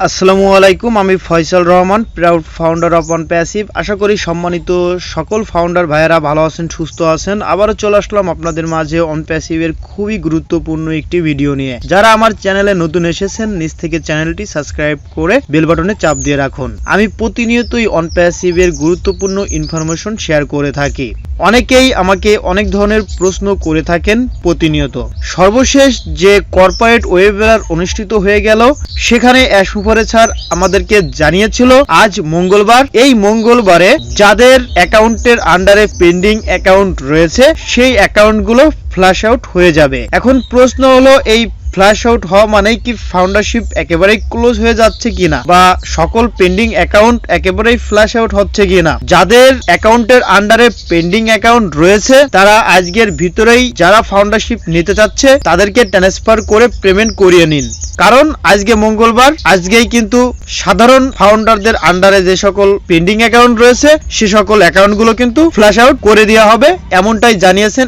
আসসালামু আলাইকুম, আমি Faisal Rahman, proud founder of Onpassive. আশা করি সম্মানিত সকল ফাউন্ডার ভাইয়েরা ভালো আছেন, সুস্থ আছেন। আবারও চলে আসলাম আপনাদের মাঝে অনপ্যাসিভের খুবই গুরুত্বপূর্ণ একটি ভিডিও নিয়ে। যারা আমার চ্যানেলে নতুন এসেছেন, নিচ থেকে চ্যানেলটি সাবস্ক্রাইব করে বেল বাটনে চাপ দিয়ে রাখুন। আমি প্রতিনিয়তই অনপ্যাসিভের গুরুত্বপূর্ণ ইনফরমেশন শেয়ার করে থাকি। অনেকেই আমাকে অনেক ধরনের প্রশ্ন করে থাকেন প্রতিনিয়ত। সর্বশেষ যে কর্পোরেট ওয়েবিনার অনুষ্ঠিত হয়ে গেল, সেখানে স্যার আমাদেরকে জানিয়েছিল আজ মঙ্গলবার, এই মঙ্গলবারে যাদের অ্যাকাউন্টের আন্ডারে পেন্ডিং অ্যাকাউন্ট রয়েছে সেই অ্যাকাউন্টগুলো ফ্ল্যাশ আউট হয়ে যাবে। এখন প্রশ্ন হলো, এই ফ্ল্যাশ আউট হওয়া মানেই কি ফাউন্ডারশিপ একেবারেই ক্লোজ হয়ে যাচ্ছে কিনা, বা সকল পেন্ডিং অ্যাকাউন্ট একেবারেই ফ্ল্যাশ আউট হচ্ছে কিনা? যাদের অ্যাকাউন্টের আন্ডারে পেন্ডিং অ্যাকাউন্ট রয়েছে তারা আজকের ভিতরেই যারা ফাউন্ডারশিপ নিতে চাচ্ছে তাদেরকে ট্রান্সফার করে পেমেন্ট করিয়ে নিন। কারণ আজকে মঙ্গলবার, আজকেই কিন্তু সাধারণ ফাউন্ডারদের আন্ডারে যে সকল পেন্ডিং অ্যাকাউন্ট রয়েছে সে সকল অ্যাকাউন্টগুলো কিন্তু ফ্ল্যাশ আউট করে দেওয়া হবে, এমনটাই জানিয়েছেন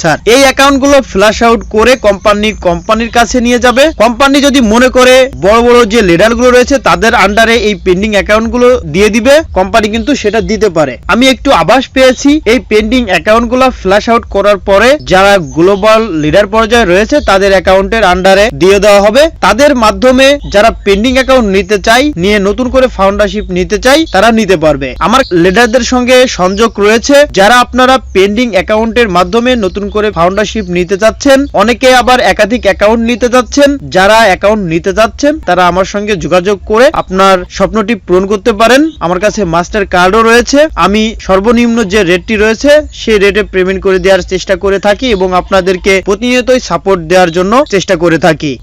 স্যার। এই অ্যাকাউন্টগুলো ফ্ল্যাশ আউট করে কোম্পানির কাছে নিয়ে যাবে। কোম্পানি যদি মনে করে বড় বড় যে লিডারগুলো রয়েছে তাদের আন্ডারে এই পেন্ডিং অ্যাকাউন্টগুলো দিয়ে দিবে, কোম্পানি কিন্তু সেটা দিতে পারে। আমি একটু আভাস পেয়েছি, এই পেন্ডিং অ্যাকাউন্টগুলো ফ্ল্যাশ আউট করার পরে যারা গ্লোবাল লিডার পর্যায়ে রয়েছে তাদের অ্যাকাউন্টের আন্ডারে দিয়ে দেওয়া হবে। তাদের মাধ্যমে যারা পেন্ডিং অ্যাকাউন্ট নিতে চাই, নিয়ে নতুন করে ফাউন্ডারশিপ নিতে চাই, তারা নিতে পারবে। আমার লিডারদের সঙ্গে সংযোগ রয়েছে। যারা আপনারা পেন্ডিং অ্যাকাউন্টের মাধ্যমে নতুন করে ফাউন্ডারশিপ নিতে চাচ্ছেন, অনেকে আবার একাধিক অ্যাকাউন্ট নিতে যাচ্ছেন, যারা অ্যাকাউন্ট নিতে যাচ্ছেন তারা আমার সঙ্গে যোগাযোগ করে আপনার স্বপ্নটি পূরণ করতে পারেন। আমার কাছে মাস্টার কার্ডও রয়েছে। আমি সর্বনিম্ন যে রেটটি রয়েছে সেই রেটে পেমেন্ট করে দেওয়ার চেষ্টা করে থাকি এবং আপনাদেরকে প্রতিনিয়তই সাপোর্ট দেওয়ার জন্য চেষ্টা করে থাকি।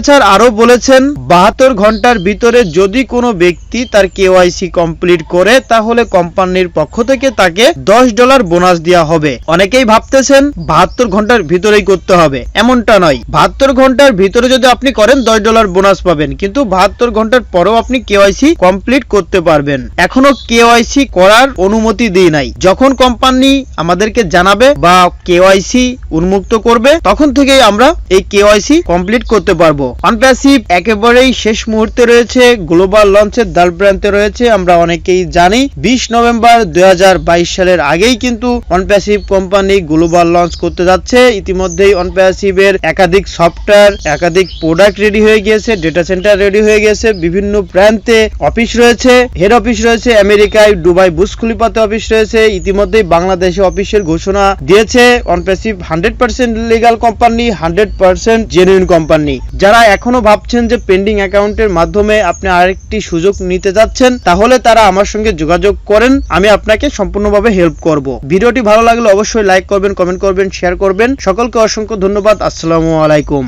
স্যার আরো বলেছেন 72 ঘন্টার ভিতরে যদি কোনো ব্যক্তি তার কেওয়াইসি কমপ্লিট করে তাহলে কোম্পানির পক্ষ থেকে তাকে $10 বোনাস দেওয়া হবে। অনেকেই ভাবতেছেন 72 ঘন্টার ভিতরেই করতে হবে, এমনটা নয়। 72 ঘন্টার ভিতরে যদি আপনি করেন $10 বোনাস পাবেন, কিন্তু 72 ঘন্টার পরেও আপনি কেওয়াইসি কমপ্লিট করতে পারবেন। এখনো কেওয়াইসি করার অনুমতি দেই নাই। যখন কোম্পানি আমাদেরকে জানাবে বা কেওয়াইসি উন্মুক্ত করবে তখন থেকেই আমরা এই কেওয়াইসি কমপ্লিট করতে পারবো। অনপ্যাসিভ একেবারেই শেষ মুহূর্তে রয়েছে, গ্লোবাল লঞ্চের দ্বার প্রান্তে রয়েছে। আমরা অনেকেই জানি 20 নভেম্বর 2022 সালের আগেই কিন্তু অনপ্যাসিভ কোম্পানি গ্লোবাল লঞ্চ করতে যাচ্ছে। ইতিমধ্যেই অনপ্যাসিভের একাধিক সফটওয়্যার, একাধিক প্রোডাক্ট রেডি হয়ে গিয়েছে, ডেটা সেন্টার রেডি হয়ে গেছে, বিভিন্ন প্রান্তে অফিস রয়েছে, হেড অফিস রয়েছে, আমেরিকায় দুবাই বুর্জ খলিফাতে অফিস রয়েছে। ইতিমধ্যেই বাংলাদেশে অফিসের ঘোষণা দিয়েছে। অনপ্যাসিভ 100% লিগ্যাল কোম্পানি, 100% জেনুইন কোম্পানি। যারা এখনো ভাবছেন যে পেন্ডিং অ্যাকাউন্টের মাধ্যমে আপনি আরেকটি সুযোগ নিতে যাচ্ছেন, তাহলে তারা আমার সঙ্গে যোগাযোগ করেন, আমি আপনাকে সম্পূর্ণভাবে হেল্প করব। ভিডিওটি ভালো লাগলে অবশ্যই লাইক করবেন, কমেন্ট করবেন, শেয়ার করবেন। সকলকে অসংখ্য ধন্যবাদ। আসসালামু আলাইকুম।